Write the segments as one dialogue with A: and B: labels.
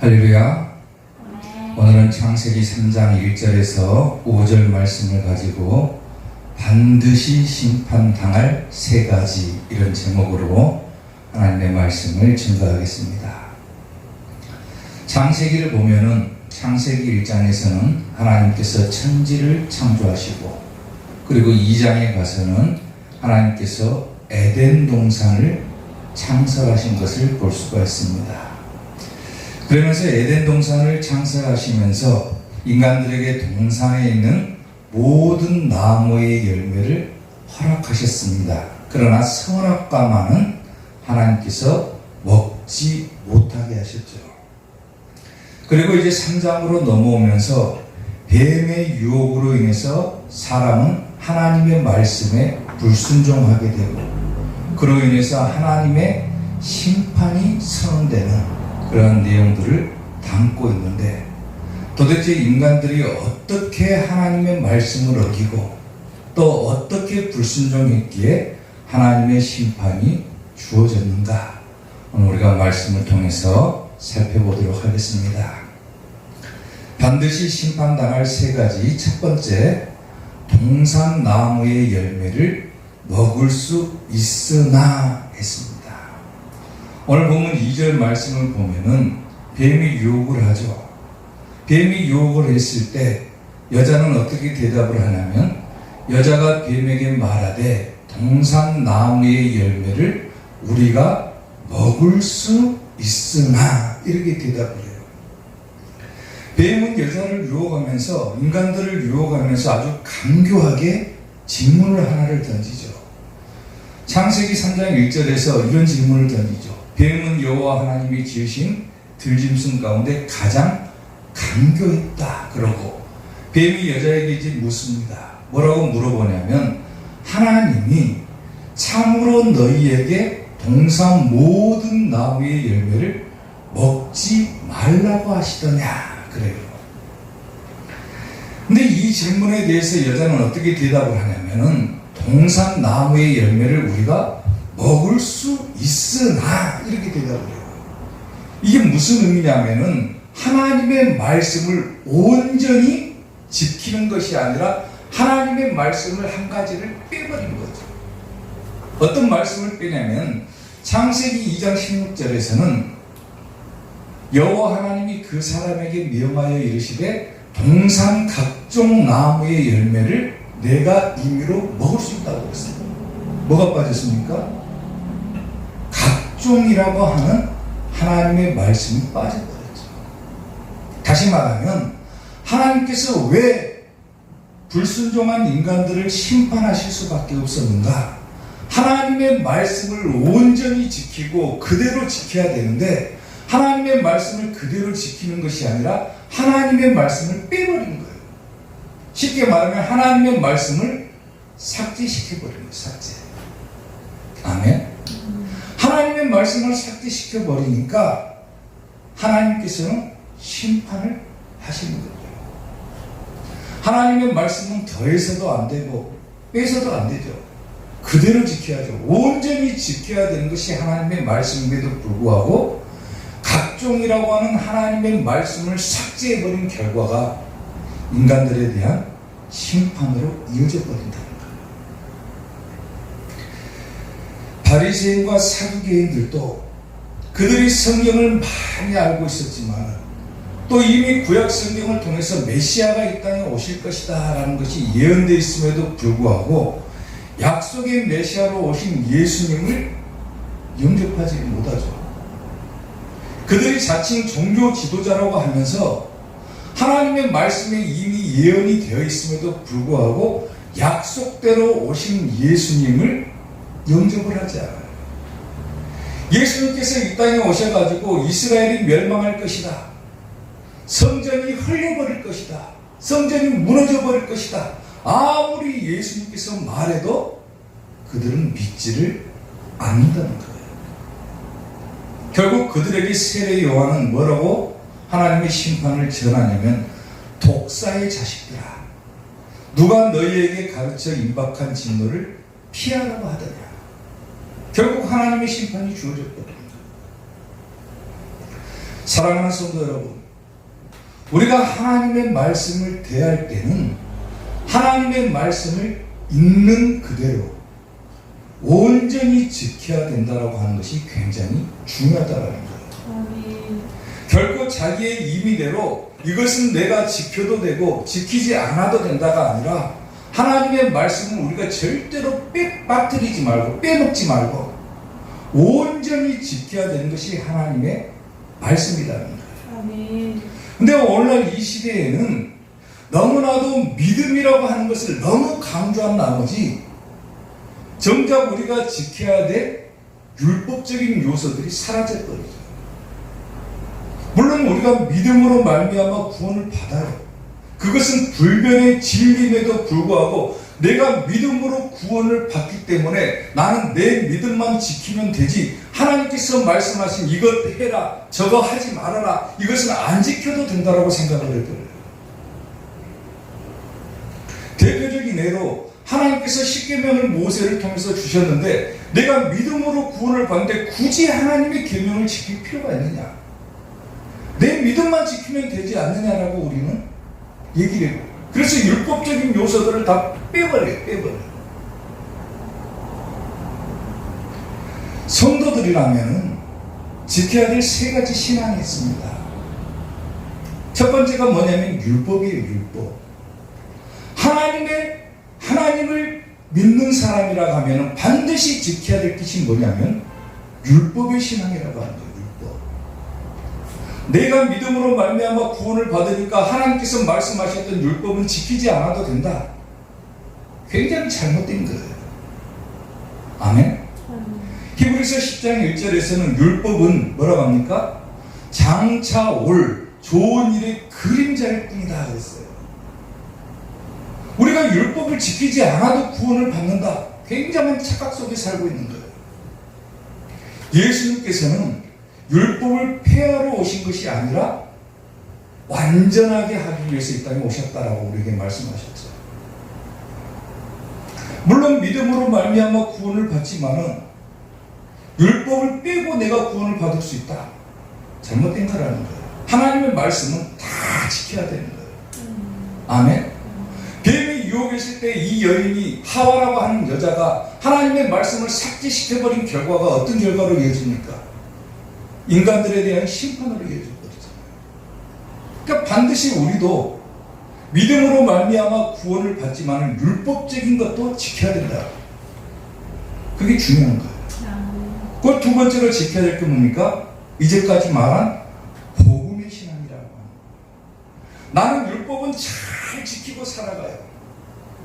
A: 할렐루야. 오늘은 창세기 3장 1절에서 5절 말씀을 가지고 반드시 심판당할 세 가지, 이런 제목으로 하나님의 말씀을 증거하겠습니다. 창세기를 보면은 창세기 1장에서는 하나님께서 천지를 창조하시고, 그리고 2장에 가서는 하나님께서 에덴 동산을 창설하신 것을 볼 수가 있습니다. 그러면서 에덴 동산을 창설하시면서 인간들에게 동산에 있는 모든 나무의 열매를 허락하셨습니다. 그러나 선악과만은 하나님께서 먹지 못하게 하셨죠. 그리고 이제 3장으로 넘어오면서 뱀의 유혹으로 인해서 사람은 하나님의 말씀에 불순종하게 되고, 그로 인해서 하나님의 심판이 선언되는 그런 내용들을 담고 있는데, 도대체 인간들이 어떻게 하나님의 말씀을 어기고 또 어떻게 불순종했기에 하나님의 심판이 주어졌는가, 오늘 우리가 말씀을 통해서 살펴보도록 하겠습니다. 반드시 심판당할 세 가지. 첫 번째, 동산나무의 열매를 먹을 수 있으나 했습니다. 오늘 본문 2절 말씀을 보면은 뱀이 유혹을 하죠. 뱀이 유혹을 했을 때 여자는 어떻게 대답을 하냐면, 여자가 뱀에게 말하되 동산나무의 열매를 우리가 먹을 수 있으나, 이렇게 대답을 해요. 뱀은 여자를 유혹하면서, 인간들을 유혹하면서 아주 강교하게 질문을 하나를 던지죠. 창세기 3장 1절에서 이런 질문을 던지죠. 뱀은 여호와 하나님이 지으신 들짐승 가운데 가장 강교했다. 그러고 뱀이 여자에게 이제 묻습니다. 뭐라고 물어보냐면, 하나님이 참으로 너희에게 동산 모든 나무의 열매를 먹지 말라고 하시더냐, 그래요. 근데 이 질문에 대해서 여자는 어떻게 대답을 하냐면은, 동산 나무의 열매를 우리가 먹을 수 있으나, 이렇게 대답을 해요. 이게 무슨 의미냐면은, 하나님의 말씀을 온전히 지키는 것이 아니라 하나님의 말씀을 한 가지를 빼버린 거죠. 어떤 말씀을 빼냐면, 창세기 2장 16절에서는 여호와 하나님이 그 사람에게 명하여 이르시되 동산 각종 나무의 열매를 내가 임의로 먹을 수 있다고 그랬어요. 뭐가 빠졌습니까? 각종이라고 하는 하나님의 말씀이 빠져버렸죠. 다시 말하면, 하나님께서 왜 불순종한 인간들을 심판하실 수밖에 없었는가? 하나님의 말씀을 온전히 지키고 그대로 지켜야 되는데, 하나님의 말씀을 그대로 지키는 것이 아니라 하나님의 말씀을 빼버린 거예요. 쉽게 말하면 하나님의 말씀을 삭제시켜버린 거예요. 삭제. 아멘. 하나님의 말씀을 삭제시켜버리니까 하나님께서는 심판을 하시는 거예요. 하나님의 말씀은 더해서도 안 되고 빼서도 안 되죠. 그대로 지켜야죠. 온전히 지켜야 되는 것이 하나님의 말씀임에도 불구하고 각종이라고 하는 하나님의 말씀을 삭제해버린 결과가 인간들에 대한 심판으로 이어져 버린다는 거예요. 바리새인과 사두개인들도 그들이 성경을 많이 알고 있었지만, 또 이미 구약 성경을 통해서 메시아가 이 땅에 오실 것이다 라는 것이 예언되어 있음에도 불구하고 약속의 메시아로 오신 예수님을 영접하지 못하죠. 그들이 자칭 종교 지도자라고 하면서 하나님의 말씀에 이미 예언이 되어 있음에도 불구하고 약속대로 오신 예수님을 영접을 하지 않아요. 예수님께서 이 땅에 오셔가지고 이스라엘이 멸망할 것이다, 성전이 흘려버릴 것이다, 성전이 무너져버릴 것이다, 아무리 예수님께서 말해도 그들은 믿지를 않는다는 거예요. 결국 그들에게 세례 요한은 뭐라고 하나님의 심판을 전하냐면, 독사의 자식들아, 누가 너희에게 가르쳐 임박한 진노를 피하라고 하더냐. 결국 하나님의 심판이 주어졌거든요. 사랑하는 성도 여러분, 우리가 하나님의 말씀을 대할 때는 하나님의 말씀을 있는 그대로 온전히 지켜야 된다고 하는 것이 굉장히 중요하다는 거예요. 결코 자기의 임의대로 이것은 내가 지켜도 되고 지키지 않아도 된다가 아니라 하나님의 말씀은 우리가 절대로 빠뜨리지 말고 빼먹지 말고 온전히 지켜야 되는 것이 하나님의 말씀이라는 거예요. 근데 오늘날 이 시대에는 너무나도 믿음이라고 하는 것을 너무 강조한 나머지 정작 우리가 지켜야 될 율법적인 요소들이 사라져버리죠. 물론 우리가 믿음으로 말미암아 구원을 받아요. 그것은 불변의 진리임에도 불구하고 내가 믿음으로 구원을 받기 때문에 나는 내 믿음만 지키면 되지, 하나님께서 말씀하신 이것 해라 저거 하지 말아라 이것은 안 지켜도 된다고 생각을 해버려요. 대표적인 예로 하나님께서 십계명을 모세를 통해서 주셨는데 내가 믿음으로 구원을 받는데 굳이 하나님의 계명을 지킬 필요가 있느냐, 내 믿음만 지키면 되지 않느냐라고 우리는 얘기를 해요. 그래서 율법적인 요소들을 다 빼버려요. 성도들이라면 지켜야 될 세 가지 신앙이 있습니다. 첫 번째가 뭐냐면 율법이에요. 율법. 하나님을 믿는 사람이라고 하면 반드시 지켜야 될 것이 뭐냐면 율법의 신앙이라고 하는 거예요. 율법. 내가 믿음으로 말미암아 구원을 받으니까 하나님께서 말씀하셨던 율법은 지키지 않아도 된다. 굉장히 잘못된 거예요. 아멘. 히브리서 10장 1절에서는 율법은 뭐라고 합니까? 장차 올 좋은 일의 그림자일 뿐이다 그랬어요. 우리가 율법을 지키지 않아도 구원을 받는다. 굉장한 착각 속에 살고 있는 거예요. 예수님께서는 율법을 폐하러 오신 것이 아니라 완전하게 하기 위해서 이 땅에 오셨다라고 우리에게 말씀하셨죠. 물론 믿음으로 말미암아 구원을 받지만은 율법을 빼고 내가 구원을 받을 수 있다. 잘못된 거라는 거예요. 하나님의 말씀은 다 지켜야 되는 거예요. 아멘. 뱀이 유혹했을 때 이 여인이 하와라고 하는 여자가 하나님의 말씀을 삭제시켜버린 결과가 어떤 결과로 이어집니까? 인간들에 대한 심판으로 이어져버리잖아요. 그러니까 반드시 우리도 믿음으로 말미암아 구원을 받지만 율법적인 것도 지켜야 된다. 그게 중요한 거예요. 그 두 번째로 지켜야 될 게 뭡니까? 이제까지 말한 복음의 신앙이라고 합니다. 나는 율법은 잘 지키고 살아가요.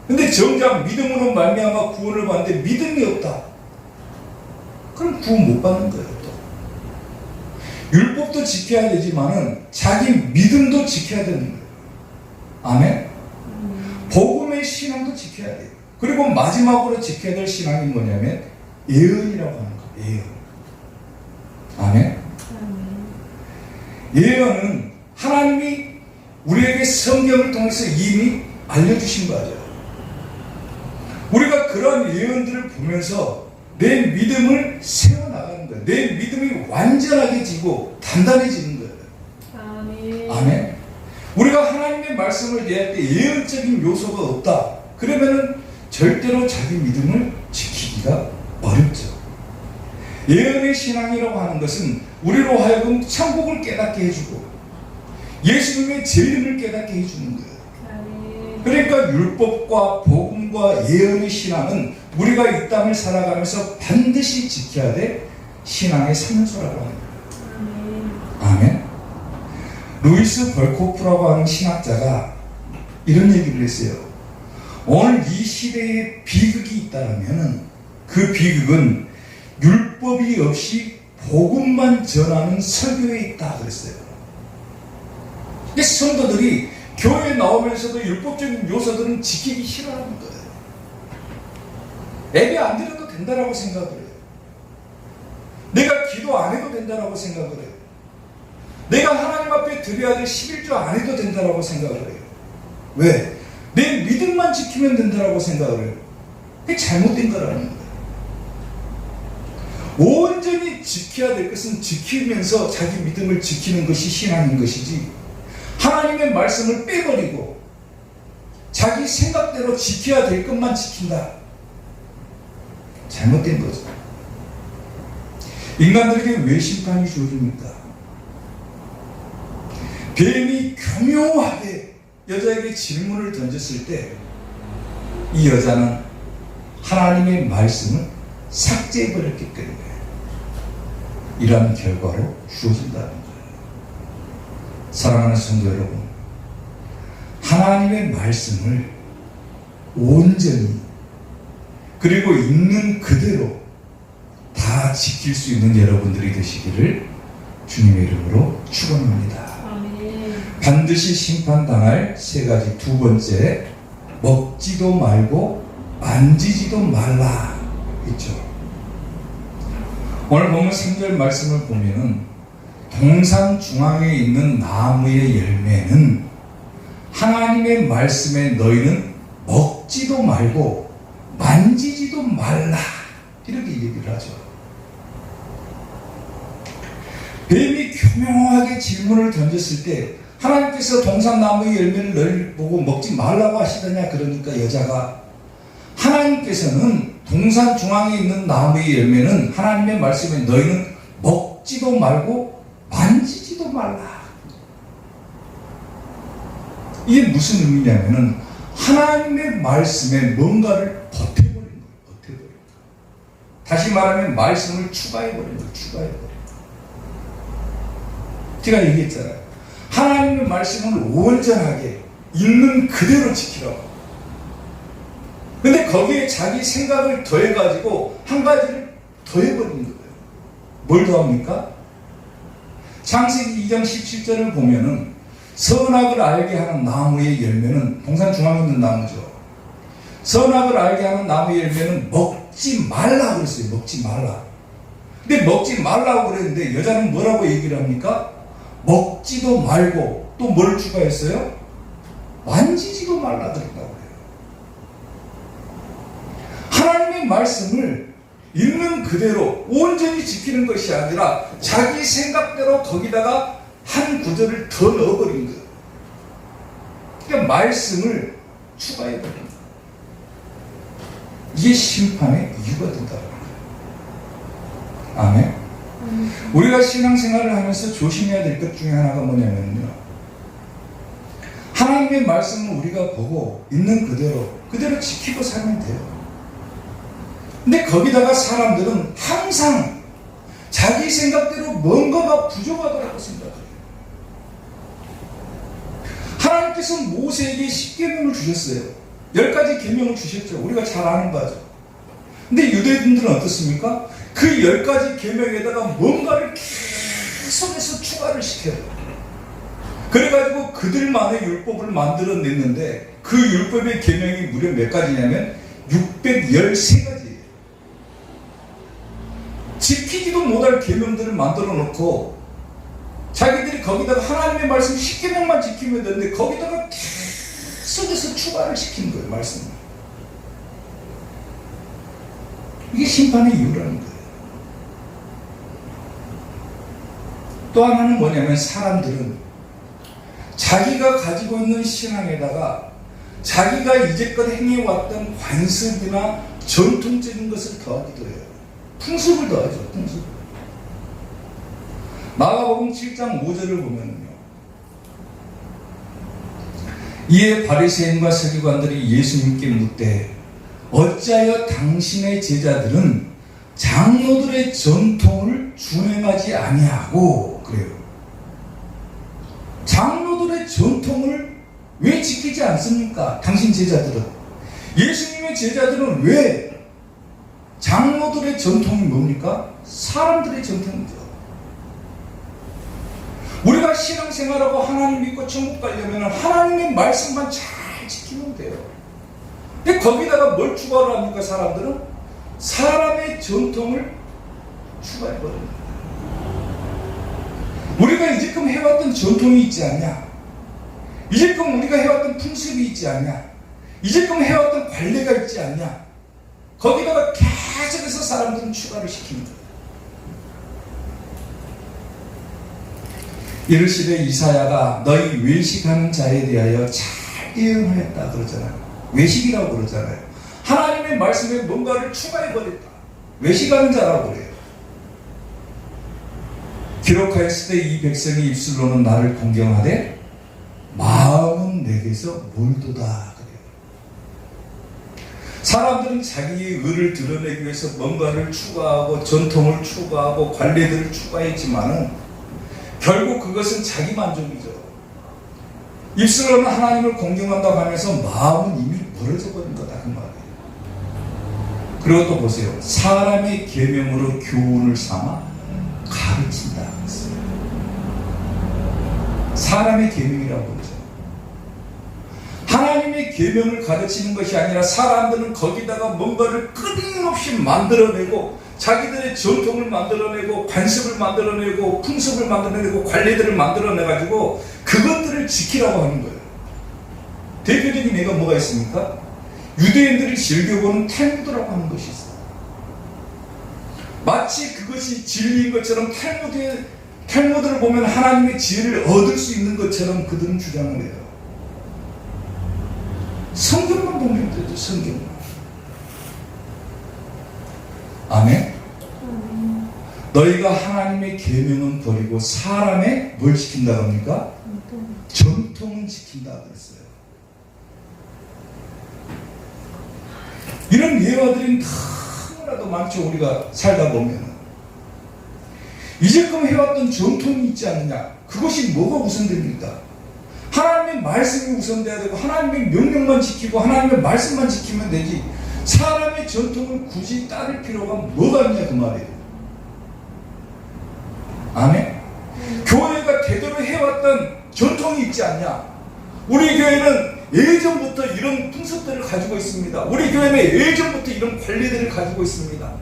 A: 근데 정작 믿음으로 말미암아 구원을 받는데 믿음이 없다. 그럼 구원 못 받는 거예요. 또 율법도 지켜야 되지만은 자기 믿음도 지켜야 되는 거예요. 아멘. 복음의 신앙도 지켜야 돼요. 그리고 마지막으로 지켜야 될 신앙이 뭐냐면 예언이라고 하는 거예요. 예언. 아멘. 예언은 하나님이 우리에게 성경을 통해서 이미 알려주신 거죠. 우리가 그런 예언들을 보면서 내 믿음을 세워나가는 거예요. 내 믿음이 완전하게 지고 단단해지는 거예요. 아멘. 우리가 하나님의 말씀을 대할 때 예언적인 요소가 없다. 그러면은 절대로 자기 믿음을 지키기가 어렵죠. 예언의 신앙이라고 하는 것은 우리로 하여금 천국을 깨닫게 해주고 예수님의 진리를 깨닫게 해주는 거예요. 그러니까 율법과 복음과 예언의 신앙은 우리가 이 땅을 살아가면서 반드시 지켜야 될 신앙의 산소라고 하는 거예요. 아멘. 루이스 벌코프라고 하는 신학자가 이런 얘기를 했어요. 오늘 이 시대에 비극이 있다면 그 비극은 율법이 없이 복음만 전하는 설교에 있다 그랬어요. 근데 성도들이 교회에 나오면서도 율법적인 요소들은 지키기 싫어하는 거예요. 예배 안 드려도 된다라고 생각을 해요. 내가 기도 안 해도 된다라고 생각을 해요. 내가 하나님 앞에 드려야 될 11조 안 해도 된다라고 생각을 해요. 왜? 내 믿음만 지키면 된다라고 생각을 해요. 그게 잘못된 거라는 거예요. 온전히 지켜야 될 것은 지키면서 자기 믿음을 지키는 것이 신앙인 것이지, 하나님의 말씀을 빼버리고 자기 생각대로 지켜야 될 것만 지킨다. 잘못된 거죠. 인간들에게 왜 심판이 주어집니까? 뱀이 교묘하게 여자에게 질문을 던졌을 때 이 여자는 하나님의 말씀을 삭제해버렸기 때문에 이러한 결과로 주어진다는 거예요. 사랑하는 성도 여러분, 하나님의 말씀을 온전히 그리고 있는 그대로 다 지킬 수 있는 여러분들이 되시기를 주님의 이름으로 축원합니다. 반드시 심판당할 세 가지. 두 번째, 먹지도 말고 만지지도 말라 있죠. 오늘 보면 3절 말씀을 보면은 동산 중앙에 있는 나무의 열매는 하나님의 말씀에 너희는 먹지도 말고 만지지도 말라 이렇게 얘기를 하죠. 뱀이 교묘하게 질문을 던졌을 때 하나님께서 동산나무의 열매를 너희를 보고 먹지 말라고 하시더냐. 그러니까 여자가, 하나님께서는 동산 중앙에 있는 나무의 열매는 하나님의 말씀에 너희는 먹지도 말고 만지지도 말라. 이게 무슨 의미냐면은 하나님의 말씀에 뭔가를 보태버린 거예요. 보태버린 거예요. 다시 말하면 말씀을 추가해버린 거예요. 추가해버린 거예요. 제가 얘기했잖아요. 하나님의 말씀을 온전하게 있는 그대로 지키라고. 근데 거기에 자기 생각을 더해가지고 한 가지를 더해버린 거예요. 뭘 더합니까? 창세기 2장 17절을 보면은 선악을 알게 하는 나무의 열매는, 동산 중앙에 있는 나무죠. 선악을 알게 하는 나무의 열매는 먹지 말라고 그랬어요. 먹지 말라. 근데 먹지 말라고 그랬는데 여자는 뭐라고 얘기를 합니까? 먹지도 말고 또 뭘 추가했어요? 만지지도 말라 그랬다고 해요. 하나님의 말씀을 있는 그대로 온전히 지키는 것이 아니라 자기 생각대로 거기다가 한 구절을 더 넣어버린 거예요. 그러니까 말씀을 추가해버린 거예요. 이게 심판의 이유가 된다는 거예요. 아멘. 우리가 신앙생활을 하면서 조심해야 될 것 중에 하나가 뭐냐면요, 하나님의 말씀을 우리가 보고 있는 그대로 지키고 살면 돼요. 근데 거기다가 사람들은 항상 자기 생각대로 뭔가가 부족하다고 생각해요. 하나님께서 모세에게 10계명을 주셨어요. 10가지 계명을 주셨죠. 우리가 잘 아는 거죠. 근데 유대인들은 어떻습니까? 그 10가지 계명에다가 뭔가를 계속해서 추가를 시켜요. 그래가지고 그들만의 율법을 만들어냈는데 그 율법의 계명이 무려 몇 가지냐면 613가지예요. 지키지도 못할 계명들을 만들어 놓고 자기들이 거기다가 하나님의 말씀 10계명만 지키면 되는데 거기다가 계속해서 추가를 시키는 거예요. 말씀을. 이게 심판의 이유라는 거예요. 또 하나는 뭐냐면 사람들은 자기가 가지고 있는 신앙에다가 자기가 이제껏 행해왔던 관습이나 전통적인 것을 더하기도 해요. 풍습을 더하죠. 풍습. 마가복음 7장 5절을 보면요, 이에 바리새인과 서기관들이 예수님께 묻되 어찌하여 당신의 제자들은 장로들의 전통을 준행하지 아니하고 그래요. 장로들의 전통을 왜 지키지 않습니까? 당신 제자들은. 예수님의 제자들은 왜 장로들의 전통이 뭡니까? 사람들의 전통이죠. 우리가 신앙생활하고 하나님 믿고 천국 가려면 하나님의 말씀만 잘 지키면 돼요. 근데 거기다가 뭘 추가를 합니까? 사람들은 사람의 전통을 추가해버립니다. 우리가 이제끔 해왔던 전통이 있지 않냐? 이제끔 우리가 해왔던 풍습이 있지 않냐? 이제끔 해왔던 관례가 있지 않냐? 거기다가 계속해서 사람들은 추가를 시킵니다. 이르시되 이사야가 너희 외식하는 자에 대하여 잘 예언하였다 그러잖아요. 외식이라고 그러잖아요. 하나님의 말씀에 뭔가를 추가해버렸다. 외식하는 자라고 그래요. 기록하였을 때 이 백성이 입술로는 나를 공경하되 마음은 내게서 멀도다 그래요. 사람들은 자기의 의를 드러내기 위해서 뭔가를 추가하고 전통을 추가하고 관례들을 추가했지만은 결국 그것은 자기 만족이죠. 입술로는 하나님을 공경한다고 하면서 마음은 이미 멀어져 버린 거다 그 말이에요. 그리고 또 보세요. 사람의 계명으로 교훈을 삼아 가르친다 그랬어요. 사람의 계명이라고 그러죠. 하나님의 계명을 가르치는 것이 아니라 사람들은 거기다가 뭔가를 끊임없이 만들어내고 자기들의 전통을 만들어내고 관습을 만들어내고 풍습을 만들어내고 관례들을 만들어내가지고 그것들을 지키라고 하는 거예요. 대표적인 예가 뭐가 있습니까? 유대인들이 즐겨보는 탈무드라고 하는 것이 있어요. 마치 그것이 진리인 것처럼 탈무드를 보면 하나님의 지혜를 얻을 수 있는 것처럼 그들은 주장을 해요. 성경만 보면 되죠. 성경만. 아멘. 너희가 하나님의 계명은 버리고 사람의 뭘 지킨다 합니까? 전통은 지킨다 그랬어요. 이런 예화들이 너무나도 많죠. 우리가 살다 보면 이제껏 해왔던 전통이 있지 않느냐. 그것이 뭐가 우선됩니까? 하나님의 말씀이 우선돼야 되고 하나님의 명령만 지키고 하나님의 말씀만 지키면 되지 사람의 전통을 굳이 따를 필요가 뭐가 있냐 그 말이에요. 아멘. 교회가 대대로 해왔던 전통이 있지 않냐. 우리 교회는 예전부터 이런 풍습들을 가지고 있습니다. 우리 교회는 예전부터 이런 관리들을 가지고 있습니다.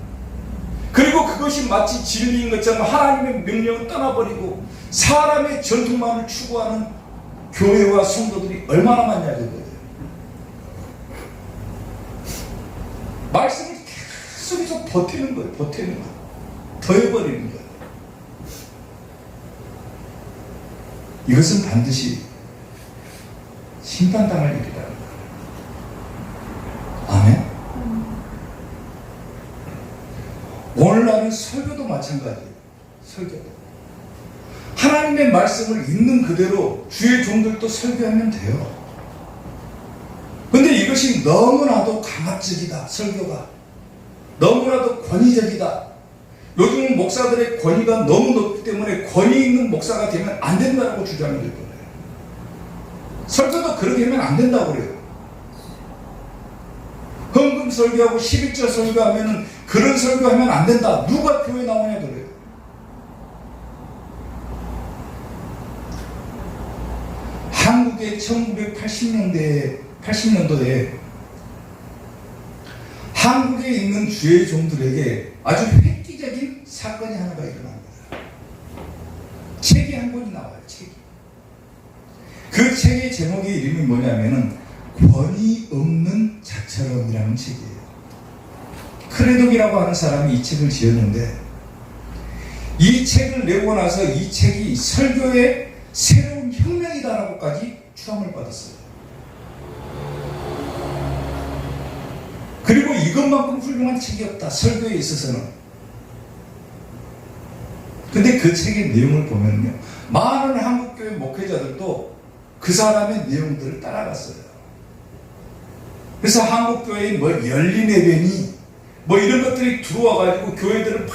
A: 그리고 그것이 마치 진리인 것처럼 하나님의 명령을 떠나버리고 사람의 전통만을 추구하는 교회와 성도들이 얼마나 많냐 그거예요. 말씀을 계속해서 버티는 거예요. 버티는 거예요. 더해버리는 거예요. 이것은 반드시 심판당할 일이라는 거예요. 아멘. 오늘날은 설교도 마찬가지예요. 설교도. 하나님의 말씀을 있는 그대로 주의 종들도 설교하면 돼요. 근데 이것이 너무나도 강압적이다. 설교가. 너무나도 권위적이다. 요즘 목사들의 권위가 너무 높기 때문에 권위 있는 목사가 되면 안 된다고 주장을 할 거예요. 설교도 그렇게 하면 안 된다고 그래요. 헌금 설교하고 11절 설교하면 그런 설교하면 안 된다. 누가 교회 나오냐 그래요. 한국의 1980년도에 한국에 있는 주의 종들에게 아주 획기적인 사건이 하나가 일어납니다. 책이 한 권이 나와요. 책이. 그 책의 제목의 이름이 뭐냐면은 권위 없는 자처럼이라는 책이에요. 크레독이라고 하는 사람이 이 책을 지었는데 이 책을 내고 나서 이 책이 설교의 새로운 혁명이다라고까지 추앙을 받았어요. 그리고 이것만큼 훌륭한 책이 없다. 설교에 있어서는. 근데 그 책의 내용을 보면요. 많은 한국교회 목회자들도 그 사람의 내용들을 따라갔어요. 그래서 한국교회에 뭐 열린 예배니 뭐 이런 것들이 들어와가지고 교회들을 막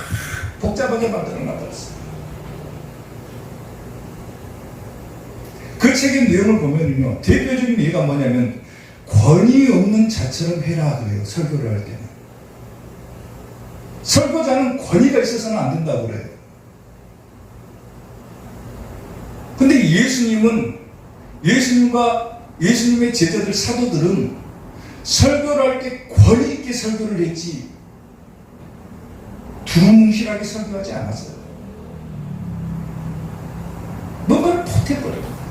A: 복잡하게 만들어놨어요. 그 책의 내용을 보면요. 대표적인 예가 뭐냐면 권위 없는 자처럼 해라 그래요. 설교를 할 때는. 설교자는 권위가 있어서는 안 된다고 그래요. 근데 예수님과 예수님의 제자들 사도들은 설교를 할 때 권위 있게 설교를 했지 두루뭉실하게 설교하지 않았어요. 뭔가를 보태버려요.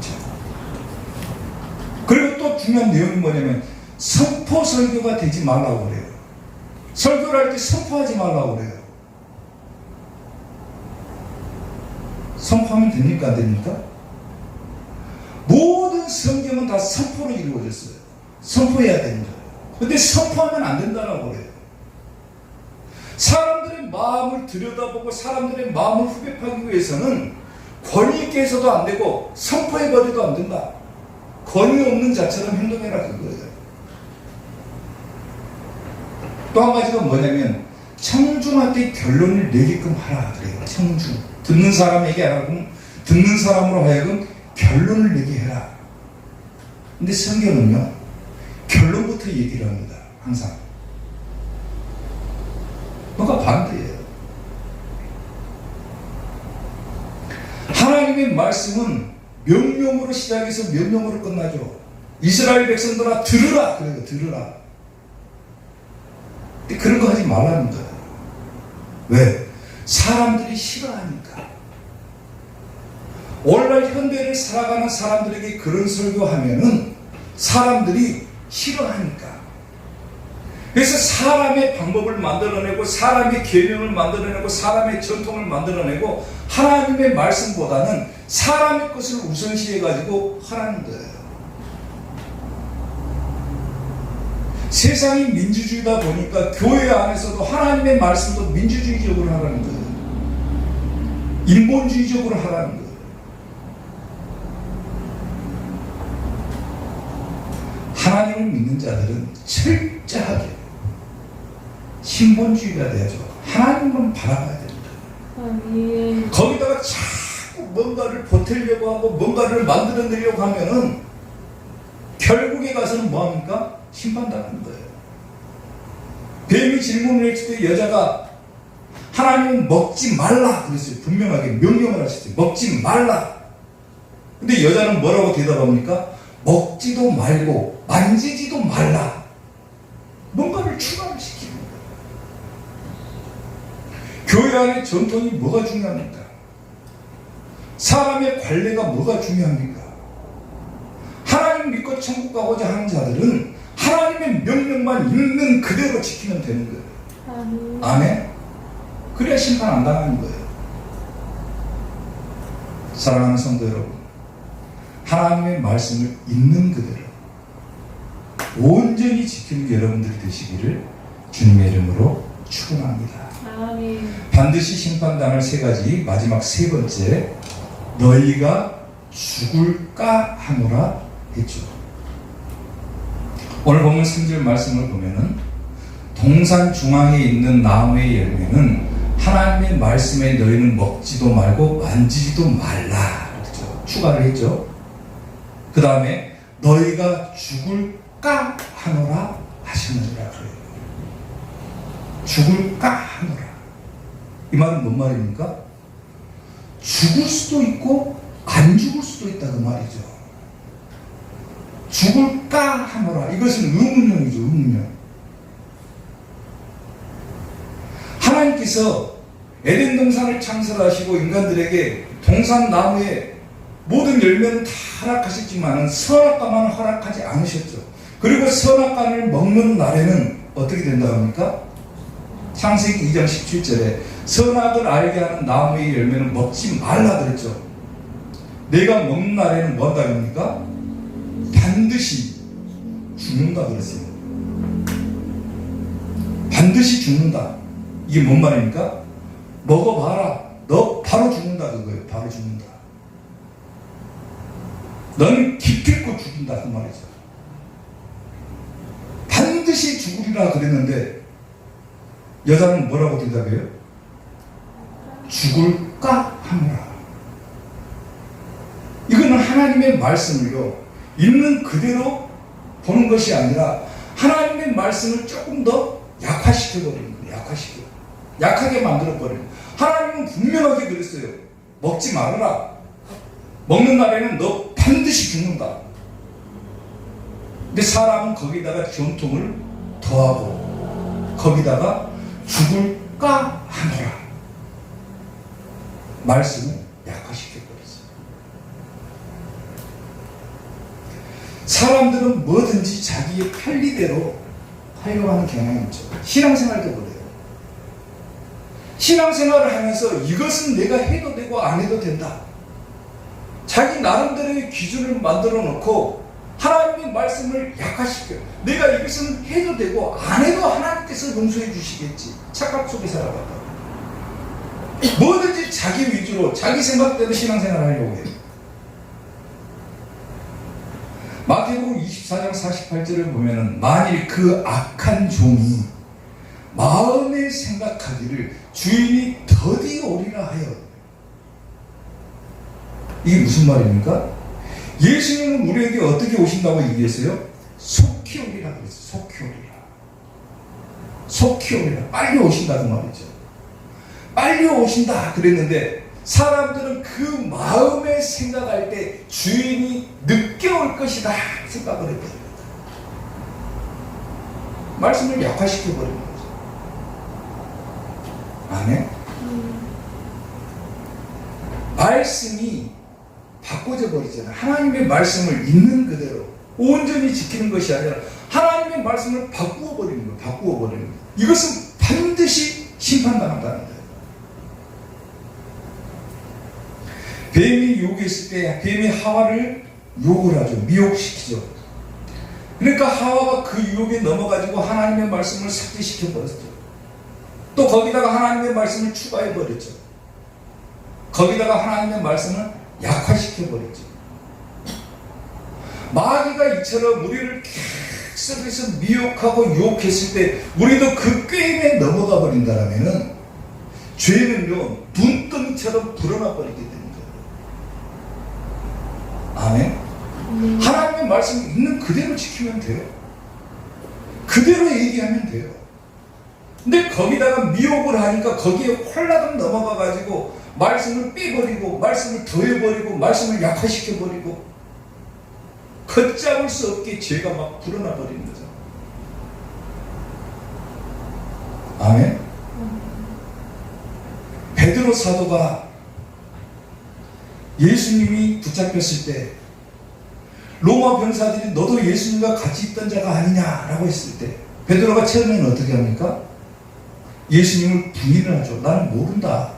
A: 그리고 또 중요한 내용이 뭐냐면 선포 설교가 되지 말라고 그래요. 설교를 할 때 선포하지 말라고 그래요. 선포하면 됩니까? 안 됩니까? 모든 성경은 다 선포로 이루어졌어요. 선포해야 되는 거예요. 근데 선포하면 안 된다고 그래요. 사람들의 마음을 들여다보고 사람들의 마음을 후벼파기 위해서는 권위 있게 해서도 안 되고 선포해버려도 안 된다. 권위 없는 자처럼 행동해라 그거예요. 또 한 가지가 뭐냐면 청중한테 결론을 내게끔 하라 그래요. 청중. 듣는 사람에게 하라고 듣는 사람으로 하여금 결론을 내게 해라. 근데 성경은요 결론부터 얘기를 합니다. 항상. 뭔가 반대예요. 하나님의 말씀은 명령으로 시작해서 명령으로 끝나죠. 이스라엘 백성들아 들으라 그래요. 들으라. 근데 그런 거 하지 말라는 거예요. 왜? 사람들이 싫어하니까. 오늘날 현대를 살아가는 사람들에게 그런 설교하면은 사람들이 싫어하니까. 그래서 사람의 방법을 만들어내고 사람의 계명을 만들어내고 사람의 전통을 만들어내고 하나님의 말씀보다는 사람의 것을 우선시해가지고 하라는 거예요. 세상이 민주주의다 보니까 교회 안에서도 하나님의 말씀도 민주주의적으로 하라는 거예요. 인본주의적으로 하라는 거예요. 하나님을 믿는 자들은 철저하게 신본주의가 돼야죠. 하나님만 바라봐야 됩니다. 거기다가 자꾸 뭔가를 보태려고 하고 뭔가를 만들어내려고 하면은 결국에 가서는 뭐합니까? 심판당하는 거예요. 뱀이 질문을 했을 때 여자가 하나님은 먹지 말라 그랬어요. 분명하게 명령을 하셨어요. 먹지 말라. 근데 여자는 뭐라고 대답합니까? 먹지도 말고 만지지도 말라. 뭔가를 추가를 시키는 거예요. 교회 안에 전통이 뭐가 중요합니까? 사람의 관례가 뭐가 중요합니까? 하나님 믿고 천국 가고자 하는 자들은 하나님의 명령만 있는 그대로 지키면 되는 거예요. 아멘? 그래야 심판 안 당하는 거예요. 사랑하는 성도 여러분, 하나님의 말씀을 있는 그대로 온전히 지키는 여러분들이 되시기를 주님의 이름으로 축원합니다. 아멘. 반드시 심판당할 세 가지, 마지막 세 번째, 너희가 죽을까 하노라 했죠. 오늘 보면 3절 말씀을 보면은 동산 중앙에 있는 나무의 열매는 하나님의 말씀에 너희는 먹지도 말고 만지지도 말라 그렇죠. 추가를 했죠. 그 다음에 너희가 죽을까 하노라 하시느니라 그래요. 죽을까 하노라. 이 말은 뭔 말입니까? 죽을 수도 있고 안 죽을 수도 있다 그 말이죠. 죽을까 하노라. 이것은 의문형이죠. 의문형. 하나님께서 에덴 동산을 창설하시고 인간들에게 동산 나무의 모든 열매는 다 허락하셨지만 선악과만 허락하지 않으셨죠. 그리고 선악과를 먹는 날에는 어떻게 된다고 합니까? 창세기 2장 17절에 선악을 알게 하는 나무의 열매는 먹지 말라 그랬죠. 내가 먹는 날에는 뭐 한다고 합니까? 반드시 죽는다 그랬어요. 반드시 죽는다. 이게 뭔 말입니까? 먹어봐라. 너 바로 죽는다 그거예요. 바로 죽는다. 너는 기필코 죽인다 그 말이죠. 반드시 죽으리라 그랬는데 여자는 뭐라고 대답해요? 죽을까 하노라. 이거는 하나님의 말씀을요 있는 그대로 보는 것이 아니라 하나님의 말씀을 조금 더 약화시켜버리는 거예요. 약하게 만들어버리는 거예요. 하나님은 분명하게 그랬어요. 먹지 말아라. 먹는 날에는 너 반드시 죽는다. 근데 사람은 거기다가 전통을 더하고 거기다가 죽을까 하노라. 말씀을 약화시켜버렸어요. 사람들은 뭐든지 자기의 편리대로 하려고 하는 경향이 있죠. 신앙생활도 그래요. 신앙생활을 하면서 이것은 내가 해도 되고 안 해도 된다. 자기 나름대로의 기준을 만들어 놓고 하나님의 말씀을 약화시켜요. 내가 이것은 해도 되고 안 해도 하나님께서 용서해 주시겠지. 착각 속에 살아갔다. 뭐든지 자기 위주로 자기 생각대로 신앙생활을 하려고 해요. 마태복음 24장 48절을 보면은 만일 그 악한 종이 마음에 생각하기를 주인이 더디 오리라 하여. 이게 무슨 말입니까? 예수님은 우리에게 어떻게 오신다고 얘기했어요? 속히 오리라 그랬어요. 속히 오리라. 속히 오리라. 빨리 오신다는 말이죠. 빨리 오신다 그랬는데 사람들은 그 마음에 생각할 때 주인이 늦게 올 것이다 생각을 해버립니다. 말씀을 약화시켜버리는 거죠. 아멘? 말씀이 바꿔져 버리잖아요. 하나님의 말씀을 있는 그대로 온전히 지키는 것이 아니라 하나님의 말씀을 바꾸어 버리는 거예요. 바꾸어 버리는 거예요. 이것은 반드시 심판당한다는 거예요. 뱀이 유혹했을 때 뱀이 하와를 유혹을 하죠. 미혹시키죠. 그러니까 하와가 그 유혹에 넘어가지고 하나님의 말씀을 삭제시켜 버렸죠. 또 거기다가 하나님의 말씀을 추가해 버렸죠. 거기다가 하나님의 말씀을 약화시켜 버렸죠. 마귀가 이처럼 우리를 계속해서 미혹하고 유혹했을 때 우리도 그 게임에 넘어가 버린다라면은 죄는요 눈덩이처럼 불어나 버리게 됩니다. 아멘. 하나님의 말씀 있는 그대로 지키면 돼요. 그대로 얘기하면 돼요. 근데 거기다가 미혹을 하니까 거기에 홀라당 넘어가가지고 말씀을 빼버리고 말씀을 더해버리고 말씀을 약화시켜버리고 걷잡을 수 없게 죄가 막 불어나 버리는 거죠. 아멘. 베드로 사도가 예수님이 붙잡혔을 때 로마 병사들이 너도 예수님과 같이 있던 자가 아니냐라고 했을 때 베드로가 처음에는 어떻게 합니까? 예수님을 부인을 하죠. 나는 모른다.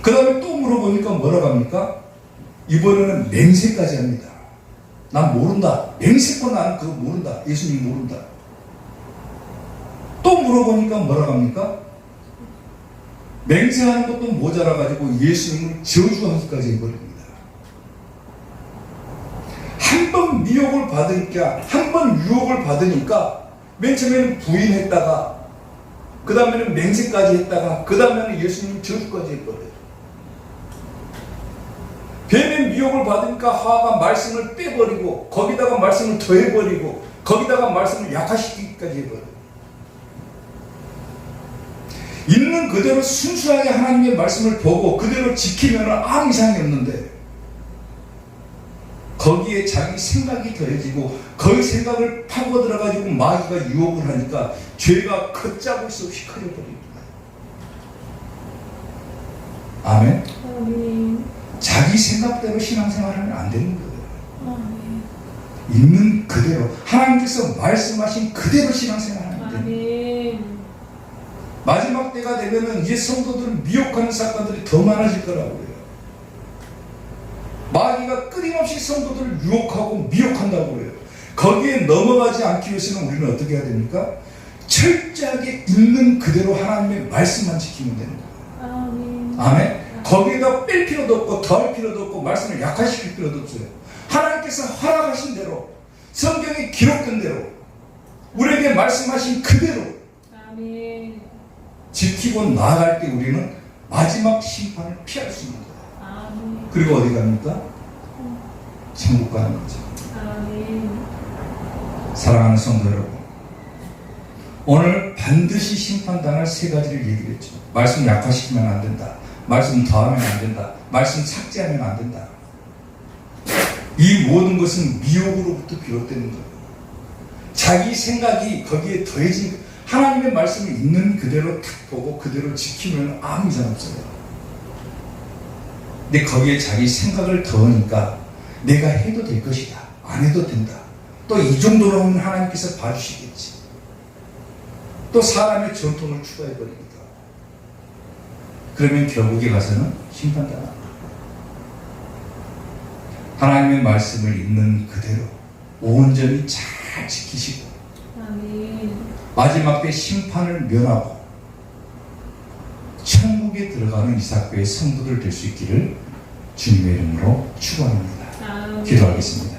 A: 그 다음에 또 물어보니까 뭐라고 합니까? 이번에는 맹세까지 합니다. 난 모른다. 맹세코 나는 그거 모른다. 예수님 모른다. 또 물어보니까 뭐라고 합니까? 맹세하는 것도 모자라가지고 예수님을 저주하기까지 해버립니다. 한 번 미혹을 받으니까, 한 번 유혹을 받으니까, 맨 처음에는 부인했다가, 그 다음에는 맹세까지 했다가, 그 다음에는 예수님 저주까지 해버려요. 뱀의 미혹을 받으니까 하와가 말씀을 빼버리고, 거기다가 말씀을 더해버리고, 거기다가 말씀을 약화시키기까지 해버려요. 있는 그대로 순수하게 하나님의 말씀을 보고 그대로 지키면 아무 이상이 없는데 거기에 자기 생각이 더해지고 거기 생각을 파고 들어가지고 마귀가 유혹을 하니까 죄가 걷잡을 수 없이 커져버립니다. 아멘?
B: 아멘.
A: 자기 생각대로 신앙생활하면 안 되는 거예요.
B: 아멘.
A: 있는 그대로 하나님께서 말씀하신 그대로 신앙생활하면 됩니다.
B: 아멘.
A: 마지막 때가 되면은 이제 성도들을 미혹하는 사건들이 더 많아질 거라고 해요. 마귀가 끊임없이 성도들을 유혹하고 미혹한다고 해요. 거기에 넘어가지 않기 위해서는 우리는 어떻게 해야 됩니까? 철저하게 있는 그대로 하나님의 말씀만 지키면 되는 거예요.
B: 아멘.
A: 아멘. 거기에다 뺄 필요도 없고 더할 필요도 없고 말씀을 약화시킬 필요도 없어요. 하나님께서 허락하신 대로 성경에 기록된 대로 우리에게 말씀하신 그대로
B: 아멘.
A: 지키고 나아갈 때 우리는 마지막 심판을 피할 수 있는 거예요.
B: 아멘.
A: 그리고 어디 갑니까? 천국 가는 거죠.
B: 아멘.
A: 사랑하는 성도 여러분, 오늘 반드시 심판당할 세 가지를 얘기를 했죠. 말씀 약화시키면 안 된다. 말씀 더하면 안 된다. 말씀 삭제하면 안 된다. 이 모든 것은 미혹으로부터 비롯되는 거예요. 자기 생각이 거기에 더해진 하나님의 말씀을 있는 그대로 탁 보고 그대로 지키면 아무 이상 없어요. 근데 거기에 자기 생각을 더하니까 내가 해도 될 것이다. 안 해도 된다. 또 이 정도로 하면 하나님께서 봐주시겠지. 또 사람의 전통을 추가해버립니다. 그러면 결국에 가서는 심판당합니다. 하나님의 말씀을 있는 그대로 온전히 잘 지키시고
B: 아멘.
A: 마지막 때 심판을 면하고 천국에 들어가는 이삭교의 성도들 될 수 있기를 주님의 이름으로 축원합니다.
B: 아멘.
A: 기도하겠습니다.